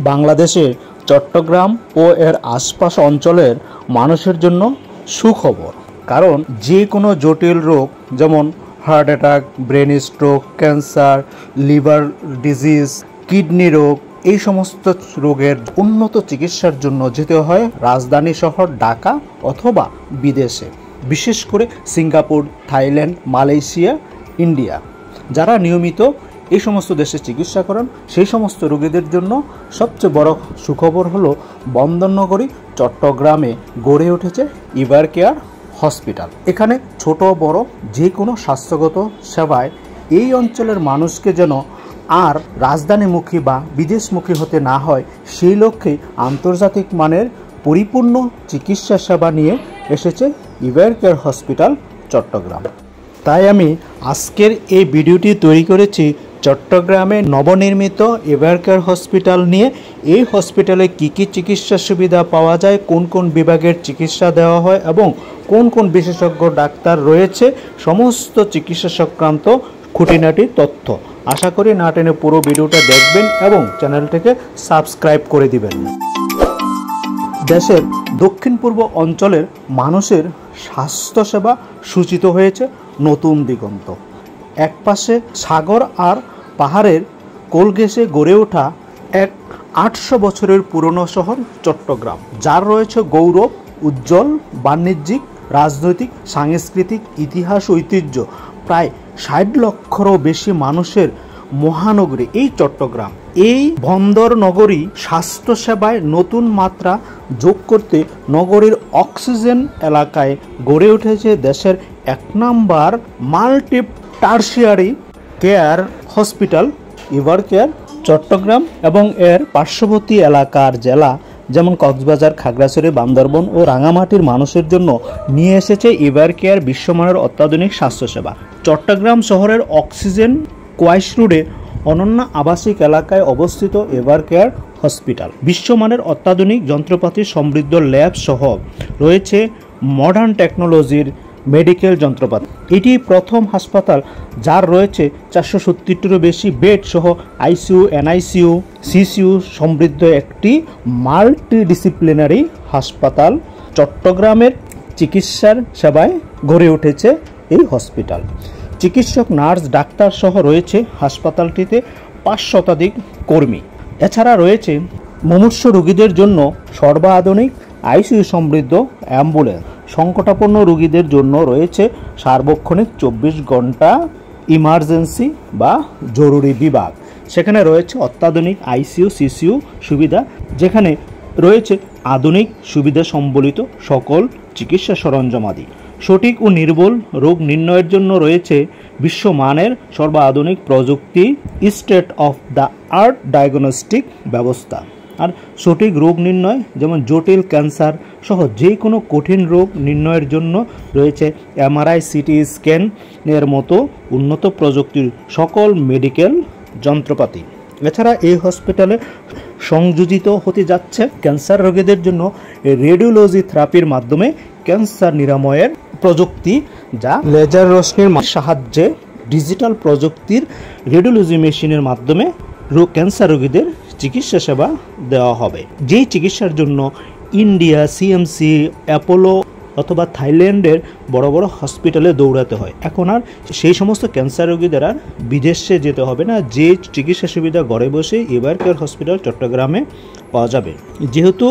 বাংলাদেশের চট্টগ্রাম ও এর আশপাশ অঞ্চলের মানুষের জন্য সুখবর। কারণ যে কোনো জটিল রোগ যেমন heart attack, brain stroke, cancer, liver disease, kidney রোগ, এই সমস্ত রোগের উন্নত চিকিৎসার জন্য যেতে হয় রাজধানী শহর ঢাকা অথবা বিদেশে, বিশেষ করে সিঙ্গাপুর, থাইল্যান্ড, মালয়েশিয়া, ইন্ডিয়া। যারা নিয়মিত এই সমস্ত দেশে চিকিৎসা করেন সেই সমস্ত রোগীদের জন্য সবচেয়ে বড় সুখবর হলো বন্দরনগরী চট্টগ্রামে গড়ে উঠেছে এভার কেয়ার হসপিটাল। এখানে ছোট বড় যে কোনো স্বাস্থ্যগত সেবায় এই অঞ্চলের মানুষকে যেন আর রাজধানীমুখী বা বিদেশমুখী হতে না হয় সেই লক্ষ্যে আন্তর্জাতিক মানের পরিপূর্ণ চিকিৎসা সেবা নিয়ে এসেছে এভার কেয়ার হসপিটাল চট্টগ্রাম। তাই আমি আজকের এই ভিডিওটি তৈরি করেছি চট্টগ্রামে নবনির্মিত এভার কেয়ার হসপিটাল নিয়ে। এই হসপিটালে কী কী চিকিৎসা সুবিধা পাওয়া যায়, কোন কোন বিভাগের চিকিৎসা দেওয়া হয় এবং কোন কোন বিশেষজ্ঞ ডাক্তার রয়েছে, সমস্ত চিকিৎসা সংক্রান্ত খুঁটিনাটি তথ্য। আশা করি না টেনে পুরো ভিডিওটা দেখবেন এবং চ্যানেলটিকে সাবস্ক্রাইব করে দিবেন। দেশের দক্ষিণ পূর্ব অঞ্চলের মানুষের স্বাস্থ্যসেবা সূচিত হয়েছে নতুন দিগন্ত। একপাশে সাগর আর পাহাড়ের কোল ঘেঁষে গড়ে ওঠা এক ৮০০ বছরের পুরনো শহর চট্টগ্রাম, যার রয়েছে গৌরব, উজ্জ্বল বাণিজ্যিক, রাজনৈতিক, সাংস্কৃতিক ইতিহাস, ঐতিহ্য। প্রায় ৬০ লক্ষেরও বেশি মানুষের মহানগরী এই চট্টগ্রাম। এই বন্দর নগরী স্বাস্থ্যসেবায় নতুন মাত্রা যোগ করতে নগরীর অক্সিজেন এলাকায় গড়ে উঠেছে দেশের ১ নম্বর multi tertiary care hospital Evercare Chattogram এবং এর পার্শ্ববর্তী এলাকার জেলা যেমন কক্সবাজার, খাগড়াছড়ি, বান্দরবন ও রাঙামাটির মানুষের জন্য নিয়ে এসেছে এভার কেয়ার বিশ্বমানের অত্যাধুনিক স্বাস্থ্যসেবা। চট্টগ্রাম শহরের অক্সিজেন কোয়াইশ রোডে অনন্য আবাসিক এলাকায় অবস্থিত এভার কেয়ার হসপিটাল বিশ্বমানের অত্যাধুনিক যন্ত্রপাতি সমৃদ্ধ ল্যাব সহ রয়েছে মডার্ন টেকনোলজির মেডিকেল যন্ত্রপাতি। এটি প্রথম হাসপাতাল যার রয়েছে ৪৭০টিরও বেশি বেড সহ আইসিইউ, এনআইসিইউ, সিসিইউ সমৃদ্ধ একটি মাল্টিডিসিপ্লিনারি হাসপাতাল। চট্টগ্রামের চিকিৎসার সেবায় গড়ে উঠেছে এই হসপিটাল। চিকিৎসক, নার্স, ডাক্তার সহ রয়েছে হাসপাতালটিতে ৫ শতাধিক কর্মী। এছাড়া রয়েছে মুমূর্ষ রোগীদের জন্য সর্বাধুনিক আইসিইউ সমৃদ্ধ অ্যাম্বুলেন্স। সংকটাপন্ন রোগীদের জন্য রয়েছে সার্বক্ষণিক ২৪ ঘন্টা ইমার্জেন্সি বা জরুরি বিভাগ। সেখানে রয়েছে অত্যাধুনিক আইসিইউ, সিসিইউ সুবিধা, যেখানে রয়েছে আধুনিক সুবিধা সম্বলিত সকল চিকিৎসা সরঞ্জামাদি। সঠিক ও নির্ভুল রোগ নির্ণয়ের জন্য রয়েছে বিশ্বমানের সর্বাধুনিক প্রযুক্তি, state of the art diagnostic ব্যবস্থা। আর সঠিক রোগ নির্ণয় যেমন জটিল ক্যান্সার সহ যে কোনো কঠিন রোগ নির্ণয়ের জন্য রয়েছে এমআরআই, সিটি স্ক্যানের মতো উন্নত প্রযুক্তির সকল মেডিকেল যন্ত্রপাতি। এছাড়া এই হসপিটালে সংযোজিত হতে যাচ্ছে ক্যান্সার রোগীদের জন্য রেডিওলজি থেরাপির মাধ্যমে ক্যান্সার নিরাময়ের প্রযুক্তি, যা লেজার রশ্মির সাহায্যে ডিজিটাল প্রযুক্তির রেডিওলজি মেশিনের মাধ্যমে ক্যান্সার রোগীদের চিকিৎসা সেবা দেওয়া হবে। যেই চিকিৎসার জন্য ইন্ডিয়া, সিএমসি, অ্যাপোলো অথবা থাইল্যান্ডের বড় বড় হসপিটালে দৌড়াতে হয়, এখন আর সেই সমস্ত ক্যান্সার রোগীদের আর বিদেশে যেতে হবে না। যে চিকিৎসা সুবিধা ঘরে বসে এভার কেয়ার হসপিটাল চট্টগ্রামে পাওয়া যাবে। যেহেতু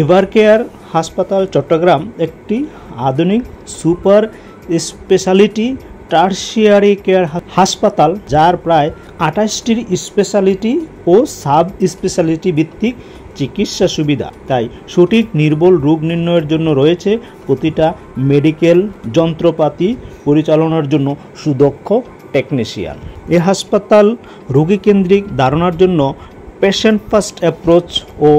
এভার কেয়ার হাসপাতাল চট্টগ্রাম একটি আধুনিক সুপার স্পেশালিটি টারশিয়ারি কেয়ার হাসপাতাল, যার প্রায় ২৮টির স্পেশালিটি ও সাব স্পেশালিটি ভিত্তিক চিকিৎসা সুবিধা, তাই সঠিক নির্ভুল রোগ নির্ণয়ের জন্য রয়েছে প্রতিটা মেডিকেল যন্ত্রপাতি পরিচালনার জন্য সুদক্ষ টেকনিশিয়ান। এই হাসপাতাল রোগীকেন্দ্রিক ধারণার জন্য পেশেন্ট ফার্স্ট অ্যাপ্রোচ ও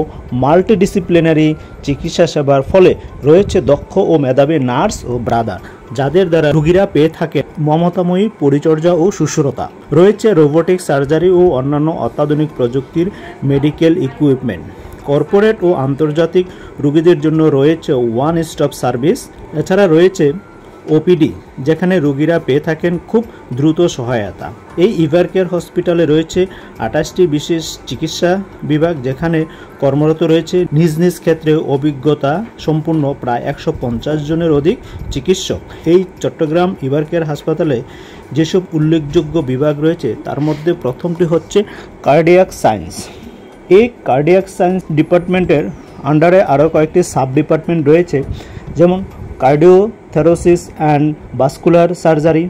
মাল্টিডিসিপ্লিনারি চিকিৎসা সেবার ফলে রয়েছে দক্ষ ও মেধাবী নার্স ও ব্রাদার, যাদের দ্বারা রোগীরা পেয়ে থাকে মমতাময়ী পরিচর্যা ও সুস্থতা। রয়েছে রোবোটিক সার্জারি ও অন্যান্য অত্যাধুনিক প্রযুক্তির মেডিকেল ইকুইপমেন্ট। কর্পোরেট ও আন্তর্জাতিক রোগীদের জন্য রয়েছে ওয়ান স্টপ সার্ভিস। এছাড়া রয়েছে ওপিডি, যেখানে রোগীরা পেয়ে থাকেন খুব দ্রুত সহায়তা। এই ইভারকেয়ার হসপিটালে রয়েছে 28টি বিশেষ চিকিৎসা বিভাগ, যেখানে কর্মরত রয়েছে নিজ নিজ ক্ষেত্রে অভিজ্ঞতা সম্পূর্ণ প্রায় 150 জনের অধিক চিকিৎসক। এই চট্টগ্রাম ইভারকেয়ার হাসপাতালে যেসব উল্লেখযোগ্য বিভাগ রয়েছে তার মধ্যে প্রথমটি হচ্ছে কার্ডিয়াক সায়েন্স। এই কার্ডিয়াক সায়েন্স ডিপার্টমেন্টের আন্ডারে আরও কয়েকটি সাব ডিপার্টমেন্ট রয়েছে, যেমন cardiothoracic and vascular surgery,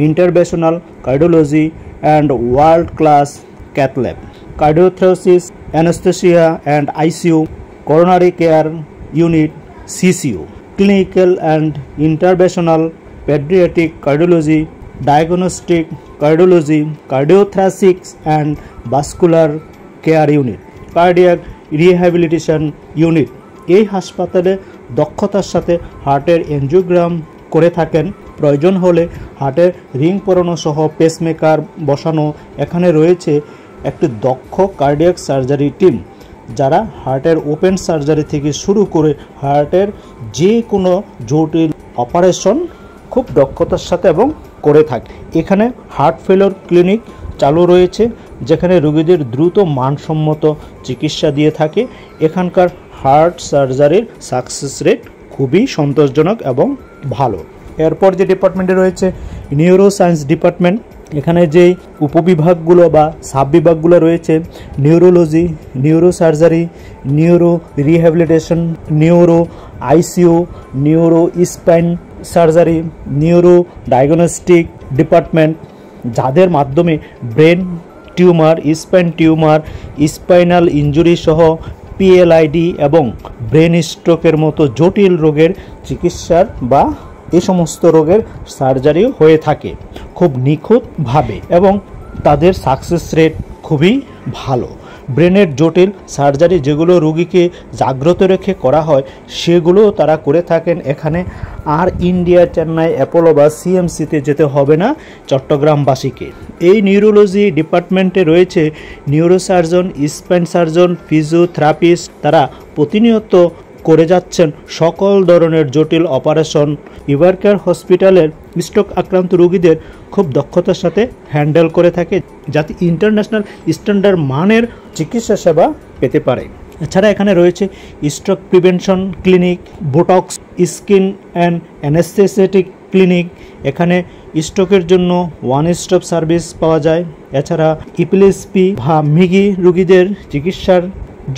interventional cardiology and world class cath lab, cardiothoracic, anaesthesia and ICU, coronary care unit CCU, clinical and interventional paediatric cardiology, diagnostic cardiology, cardiothoracic and vascular care unit, cardiac rehabilitation unit. এই হাসপাতালে দক্ষতার সাথে হার্টের angiogram করে থাকেন, প্রয়োজন হলে হার্টের রিং পরানো সহ পেসমেকার বসানো। এখানে রয়েছে একটি দক্ষ কার্ডিয়াক সার্জারি টিম, যারা হার্টের ওপেন সার্জারি থেকে শুরু করে হার্টের যে কোনো জটিল অপারেশন খুব দক্ষতার সাথে এবং করে থাকে। এখানে হার্ট ফেলিওর ক্লিনিক চালু রয়েছে, যেখানে রোগীদের দ্রুত মানসম্মত চিকিৎসা দিয়ে থাকে। এখানকার হার্ট সার্জারির সাকসেস রেট খুবই সন্তোষজনক এবং ভালো। এরপর যে ডিপার্টমেন্টে রয়েছে নিউরো সায়েন্স ডিপার্টমেন্ট। এখানে যেই উপবিভাগগুলো বা সাব বিভাগগুলো রয়েছে, neurology, neuro surgery, neuro rehabilitation, neuro ICU, neuro spine surgery, neuro diagnostic department, যাদের মাধ্যমে brain tumour, spine tumour, spinal injury সহ পিএলআইডি এবং ব্রেন স্ট্রোকের মতো জটিল রোগের চিকিৎসার বা এই সমস্ত রোগের সার্জারিও হয়ে থাকে খুব নিখুঁতভাবে এবং তাদের সাকসেস রেট খুবই ভালো। ব্রেনের জটিল সার্জারি যেগুলো রোগীকে জাগ্রত রেখে করা হয়, সেগুলো তারা করে থাকেন এখানে। আর ইন্ডিয়া, চেন্নাই, অ্যাপোলো বা সিএমসিতে যেতে হবে না চট্টগ্রামবাসীকে। এই নিউরোলজি ডিপার্টমেন্টে রয়েছে নিউরোসার্জন, স্পাইন সার্জন, ফিজিওথেরাপিস্ট। তারা প্রতিনিয়ত করে যাচ্ছেন সকল ধরনের জটিল অপারেশন। ইভারকেয়ার হসপিটালের স্ট্রোক আক্রান্ত রোগীদের খুব দক্ষতার সাথে হ্যান্ডেল করে থাকে, যাতে ইন্টারন্যাশনাল স্ট্যান্ডার্ড মানের চিকিৎসা সেবা পেতে পারে। এছাড়া এখানে রয়েছে stroke prevention clinic, botox, skin and anaesthetic clinic. এখানে স্ট্রোকের জন্য ওয়ান স্টপ সার্ভিস পাওয়া যায়। এছাড়া ইপিলেসপি বা মৃগী রোগীদের চিকিৎসার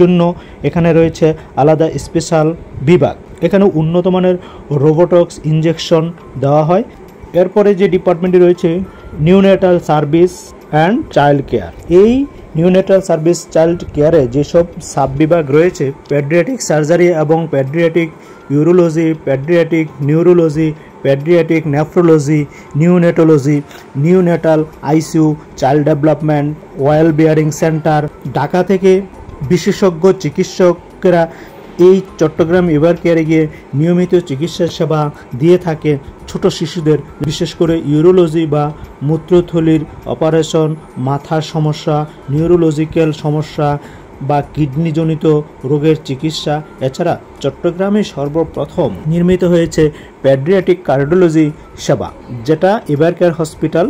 জন্য এখানে রয়েছে আলাদা স্পেশাল বিভাগ। এখানে উন্নত মানের রোবোটক্স ইনজেকশন দেওয়া হয়। এরপরে যে ডিপার্টমেন্টটি রয়েছে neonatal service and child care. এই নিউনেটাল সার্ভিস চাইল্ড কেয়ারে যেসব সাব বিভাগ রয়েছে, পেডিয়াট্রিক সার্জারি এবং paediatric urology, paediatric neurology, paediatric nephrology, neonatology, neonatal ICU, child development, well বিয়ারিং সেন্টার। ঢাকা থেকে বিশেষজ্ঞ চিকিৎসকেরা এই চট্টগ্রাম ইভারকেয়ারে গিয়ে নিয়মিত চিকিৎসা সেবা দিয়ে থাকে ছোট শিশুদের, বিশেষ করে ইউরোলজি বা মূত্রথলির অপারেশন, মাথার সমস্যা, নিউরোলজিক্যাল সমস্যা বা কিডনিজনিত রোগের চিকিৎসা। এছাড়া চট্টগ্রামে সর্বপ্রথম নির্মিত হয়েছে পেডিয়াট্রিক কার্ডিওলজি সেবা, যেটা ইভারকেয়ার হসপিটাল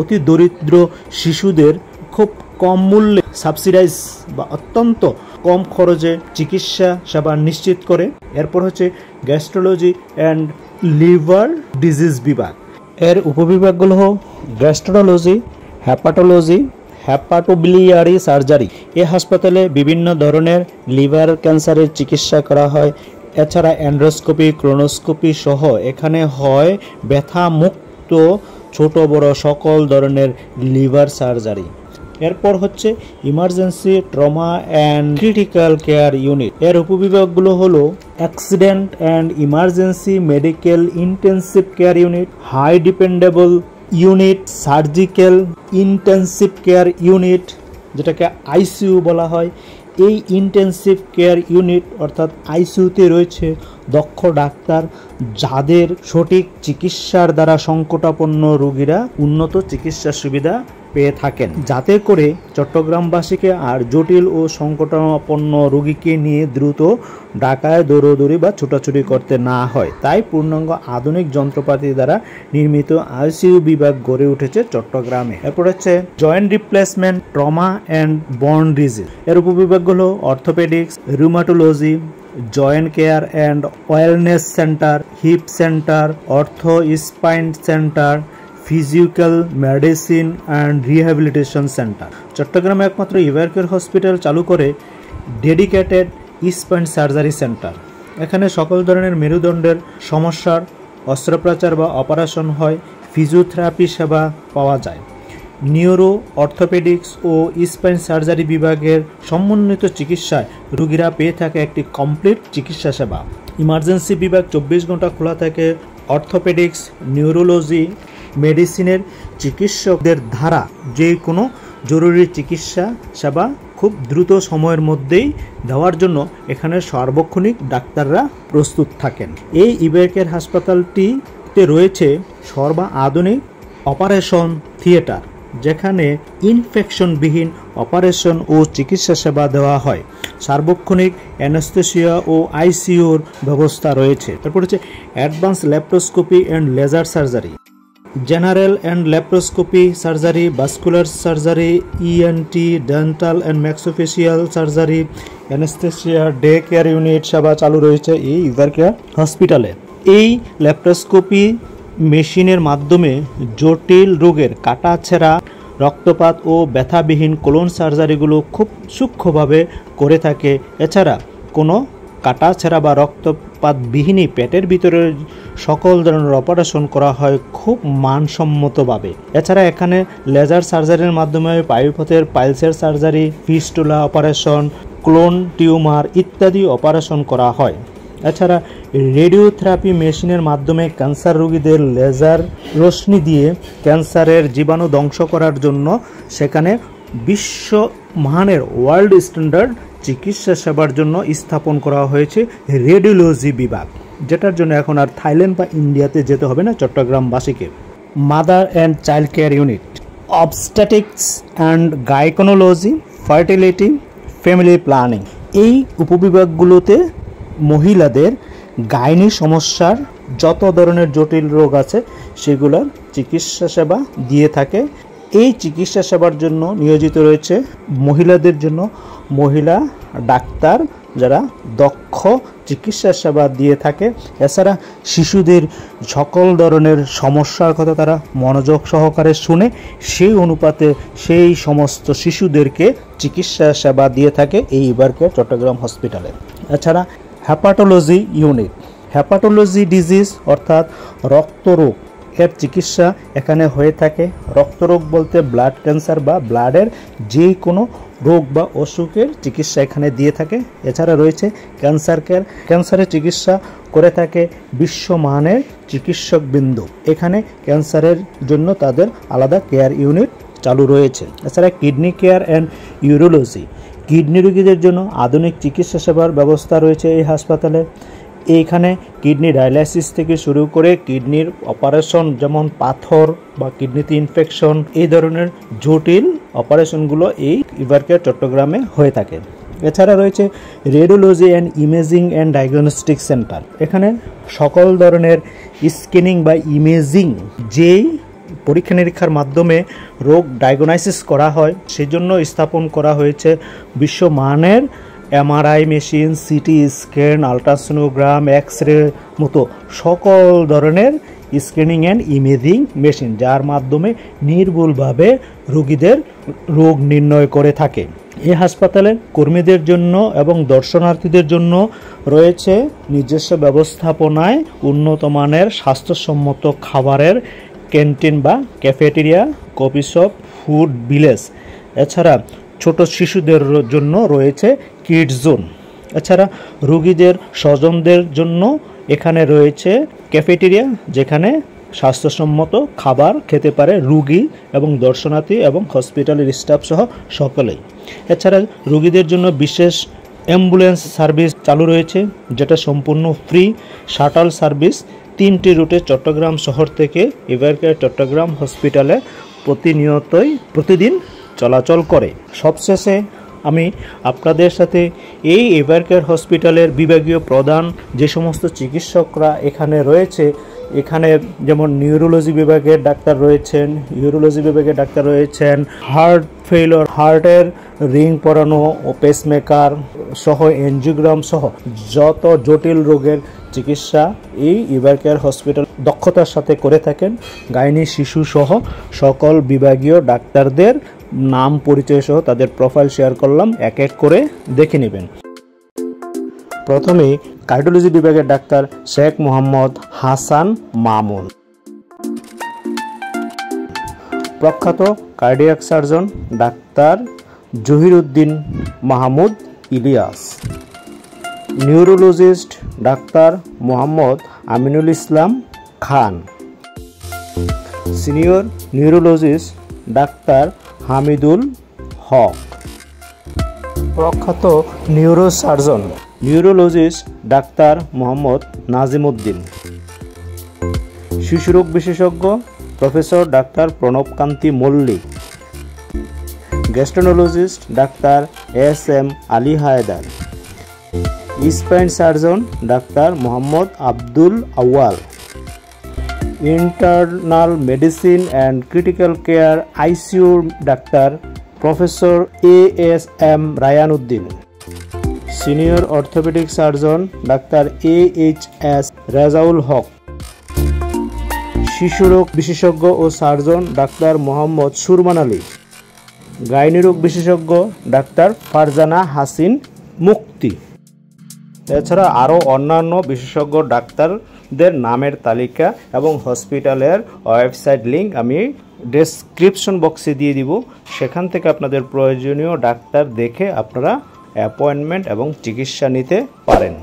অতি দরিদ্র শিশুদের খুব কম মূল্যে সাবসিডাইজ বা অত্যন্ত কম খরচে চিকিৎসা সেবা নিশ্চিত করে। এরপর হচ্ছে গ্যাস্ট্রোলজি অ্যান্ড লিভার ডিজিজ বিভাগ। এর উপবিভাগগুলো হল গ্যাস্ট্রোলজি, হ্যাপাটোলজি, হ্যাপাটোবিলিয়ারি সার্জারি। এই হাসপাতালে বিভিন্ন ধরনের লিভার ক্যান্সারের চিকিৎসা করা হয়। এছাড়া অ্যান্ড্রোস্কোপি, ক্রোনোস্কোপি সহ এখানে হয় ব্যথা মুক্ত ছোট বড় সকল ধরনের লিভার সার্জারি। এরপর হচ্ছে emergency, trauma and critical care unit. এর উপবিভাগগুলো হলো accident and emergency medical intensive care unit, high dependable unit, surgical intensive care unit, যেটাকে আইসিইউ বলা হয়। এই ইন্টেন্সিভ কেয়ার ইউনিট অর্থাৎ আইসিইউতে রয়েছে দক্ষ ডাক্তার, যাদের সঠিক চিকিৎসার দ্বারা সংকটাপন্ন রোগীরা উন্নত চিকিৎসা সুবিধা পেয়ে থাকেন, যাতে করে চট্টগ্রামবাসীকে আর জটিল ও সংকটাপন্ন রোগীকে নিয়ে দ্রুত ঢাকায় দৌড়দৌড়ি বা ছোটাছুটি করতে না হয়। তাই পূর্ণাঙ্গ আধুনিক যন্ত্রপাতি দ্বারা নির্মিত আইসিইউ বিভাগ গড়ে উঠেছে চট্টগ্রামে। এরপর হচ্ছে joint replacement, trauma and bone disease. এর উপবিভাগগুলো orthopaedics, rheumatology, joint care and wellness centre, hip centre, ortho spine centre, physical medicine and rehabilitation centre. চট্টগ্রামে একমাত্র ইভারকেয়ার হসপিটাল চালু করে ডেডিকেটেড স্পাইন সার্জারি সেন্টার। এখানে সকল ধরনের মেরুদণ্ডের সমস্যার অস্ত্রোপচার বা অপারেশন হয়, ফিজিওথেরাপি সেবা পাওয়া যায়। নিউরো, অর্থোপেডিক্স ও স্পাইন সার্জারি বিভাগের সমন্বিত চিকিৎসায় রোগীরা পেয়ে থাকে একটি কমপ্লিট চিকিৎসা সেবা। ইমার্জেন্সি বিভাগ 24 ঘন্টা খোলা থাকে। অর্থোপেডিক্স, নিউরোলজি, মেডিসিনের চিকিৎসকদের দ্বারা যে কোনো জরুরি চিকিৎসা সেবা খুব দ্রুত সময়ের মধ্যেই দেওয়ার জন্য এখানে সার্বক্ষণিক ডাক্তাররা প্রস্তুত থাকেন। এই ইভারকেয়ার হাসপাতালটিতে রয়েছে সর্বাধুনিক অপারেশন থিয়েটার, যেখানে ইনফেকশনবিহীন অপারেশন ও চিকিৎসা সেবা দেওয়া হয়। সার্বক্ষণিক অ্যানেস্থেসিয়া ও আইসিইউর ব্যবস্থা রয়েছে। তারপর হচ্ছে advance laparoscopy and laser surgery, general and laparoscopy surgery, vascular surgery, ENT, dental and maxillofacial surgery, anaesthesia, day care unit সেবা চালু রয়েছে এই ইভারকেয়ার হসপিটালে। এই ল্যাপ্রোস্কোপি মেশিনের মাধ্যমে জটিল রোগের কাটাছেঁড়া, রক্তপাত ও ব্যথাবিহীন কোলন সার্জারিগুলো খুব সূক্ষ্মভাবে করে থাকে। এছাড়া কোনো কাটাছেঁড়া বা রক্তপাতবিহীনই পেটের ভিতরে সকল ধরনের অপারেশন করা হয় খুব মানসম্মতভাবে। এছাড়া এখানে লেজার সার্জারির মাধ্যমে পায়ুপথের পাইলসের surgery, fistula operation, colon tumour ইত্যাদি অপারেশন করা হয়। এছাড়া রেডিওথেরাপি মেশিনের মাধ্যমে ক্যান্সার রোগীদের লেজার রশ্মি দিয়ে ক্যান্সারের জীবাণু ধ্বংস করার জন্য সেখানে বিশ্বমানের ওয়ার্ল্ড স্ট্যান্ডার্ড চিকিৎসা সেবার জন্য স্থাপন করা হয়েছে রেডিওলজি বিভাগ, যেটার জন্য এখন আর থাইল্যান্ড বা ইন্ডিয়াতে যেতে হবে না চট্টগ্রামবাসীকে। Mother and child care unit, obstetrics and gynaecology, fertility, family planning. এই উপবিভাগগুলোতে মহিলাদের গাইনি সমস্যার যত ধরনের জটিল রোগ আছে সেগুলোর চিকিৎসা সেবা দিয়ে থাকে। এই চিকিৎসা সেবার জন্য নিয়োজিত রয়েছে মহিলাদের জন্য মহিলা ডাক্তার, যারা দক্ষ চিকিৎসা সেবা দিয়ে থাকে। এছাড়া শিশুদের সকল ধরনের সমস্যার কথা তারা মনোযোগ সহকারে শুনে সেই অনুপাতে সেই সমস্ত শিশুদেরকে চিকিৎসা সেবা দিয়ে থাকে এই ইভারকেয়ার চট্টগ্রাম হসপিটালে। এছাড়া হ্যাপাটোলজি ইউনিট, হ্যাপাটোলজি ডিজিজ অর্থাৎ রক্তরোগ এর চিকিৎসা এখানে হয়ে থাকে। রক্তরোগ বলতে ব্লাড ক্যান্সার বা ব্লাডের যে কোনো রোগ বা অসুখের চিকিৎসা এখানে দিয়ে থাকে। এছাড়া রয়েছে ক্যান্সার কেয়ার, ক্যান্সারের চিকিৎসা করে থাকে বিশ্বমানের চিকিৎসকবৃন্দ। এখানে ক্যান্সারের জন্য তাদের আলাদা কেয়ার ইউনিট চালু রয়েছে। এছাড়া kidney care and urology, kidney রোগীদের জন্য আধুনিক চিকিৎসা সেবার ব্যবস্থা রয়েছে এই হাসপাতালে। এইখানে কিডনি ডায়ালাইসিস থেকে শুরু করে কিডনির অপারেশন, যেমন পাথর বা কিডনিতে ইনফেকশন, এই ধরনের জটিল অপারেশনগুলো এই ইভারকেয়ার চট্টগ্রামে হয়ে থাকে। এছাড়া রয়েছে radiology and imaging and diagnostic centre. এখানে সকল ধরনের স্ক্যানিং বা ইমেজিং, যেই পরীক্ষা নিরীক্ষার মাধ্যমে রোগ ডায়াগনোসিস করা হয়, সেজন্য স্থাপন করা হয়েছে বিশ্বমানের MRI machine, CT scan, ultrasonogram, x-ray মতো সকল ধরনের স্ক্যানিং অ্যান্ড ইমেজিং মেশিন, যার মাধ্যমে নির্ভুলভাবে রোগীদের রোগ নির্ণয় করে থাকে। এই হাসপাতালের কর্মীদের জন্য এবং দর্শনার্থীদের জন্য রয়েছে নিজস্ব ব্যবস্থাপনায় উন্নত মানের স্বাস্থ্যসম্মত খাবারের ক্যান্টিন বা cafeteria, coffee shop, food village. এছাড়া ছোট শিশুদের জন্য রয়েছে কিডস জোন। এছাড়া রোগীদের স্বজনদের জন্য এখানে রয়েছে ক্যাফেটেরিয়া, যেখানে স্বাস্থ্যসম্মত খাবার খেতে পারে রোগী এবং দর্শনার্থী এবং হসপিটালের স্টাফ সহ সকলেই। এছাড়া রোগীদের জন্য বিশেষ অ্যাম্বুলেন্স সার্ভিস চালু রয়েছে, যেটা সম্পূর্ণ ফ্রি। শাটল সার্ভিস 3টি রুটে চট্টগ্রাম শহর থেকে ইভারকেয়ার চট্টগ্রাম হসপিটালে প্রতিদিন চলাচল করে। সবশেষে আমি আপনাদের সাথে এই এভারকেয়ার হসপিটালের বিভাগীয় প্রধান যে সমস্ত চিকিৎসকরা এখানে রয়েছে, এখানে যেমন নিউরোলজি বিভাগের ডাক্তার রয়েছেন, ইউরোলজি বিভাগের ডাক্তার রয়েছেন, হার্টের রিং পরানো ও পেসমেকার সহ এনজিওগ্রাম সহ যত জটিল রোগের চিকিৎসা এই এভারকেয়ার হসপিটাল দক্ষতার সাথে করে থাকেন। গাইনি শিশু সহ সকল বিভাগীয় ডাক্তারদের নাম পরিচয় সহ তাদের প্রোফাইল শেয়ার করলাম, এক এক করে দেখে নেবেন। প্রথমে কার্ডিওলজি বিভাগের ডাক্তার শেখ মোহাম্মদ হাসান মামুন, প্রখ্যাত cardiac surgeon doctor Jahiruddin Mahmud Ilias, neurologist doctor Mohammad Aminul Islam Khan, senior neurologist doctor Hamidul Haque, প্রখ্যাত neurosurgeon neurologist doctor Mohammad Nazimuddin, শিশুরোগ বিশেষজ্ঞ professor doctor Pranabkanti Mallick, gastroenterologist doctor S M. Ali Haider, spine surgeon doctor Mohammad Abdul Awal, internal medicine and critical care ICU doctor professor A S M. Rayan Uddin, senior orthopaedic surgeon doctor A H S. Rezaul Haque, শিশুরোগ বিশেষজ্ঞ ও surgeon doctor Mohammad Surman Ali, gynae রোগ বিশেষজ্ঞ doctor Farzana Hasin মুক্তি। এছাড়া আরও অন্যান্য বিশেষজ্ঞ ডাক্তারদের নামের তালিকা এবং হসপিটালের ওয়েবসাইট লিঙ্ক আমি ডেসক্রিপশন বক্সে দিয়ে দিব। সেখান থেকে আপনাদের প্রয়োজনীয় ডাক্তার দেখে আপনারা অ্যাপয়েন্টমেন্ট এবং চিকিৎসা নিতে পারেন।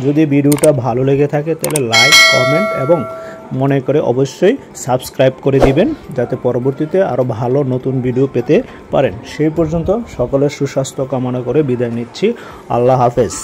যদি ভিডিওটা ভালো লেগে থাকে তাহলে লাইক, কমেন্ট এবং মনে করে অবশ্যই সাবস্ক্রাইব করে দিবেন, যাতে পরবর্তীতে আরও ভালো নতুন ভিডিও পেতে পারেন। সেই পর্যন্ত সকলের সুস্বাস্থ্য কামনা করে বিদায় নিচ্ছি। আল্লাহ হাফেজ।